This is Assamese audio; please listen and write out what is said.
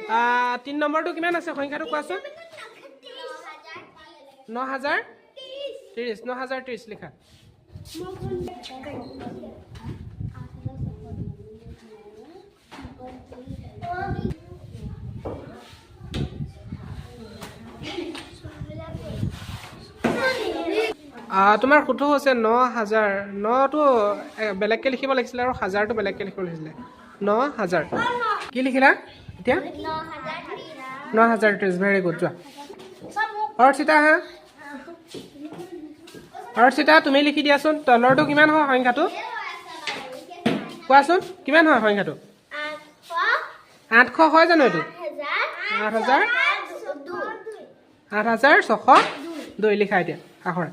3 নম্বৰটো কিমান আছে সংখ্যাটো কোৱাচোন 9030 9030 লিখা তোমাৰ শুদ্ধ হৈছে 9000 9টো বেলেগকৈ লিখিব লাগিছিলে আৰু 1000টো বেলেগকৈ লিখিব লাগিছিলে 9000 কি লিখিলা এতিয়া 9030 ভেৰি গুড যোৱা হৰ্ষিতা হা হৰ্ষিতা তুমি লিখি দিয়াচোন তলৰটো কিমান হয় সংখ্যাটো কোৱাচোন কিমান হয় সংখ্যাটো 800 হয় জানো এইটো 8602 লিখা এতিয়া আখৰে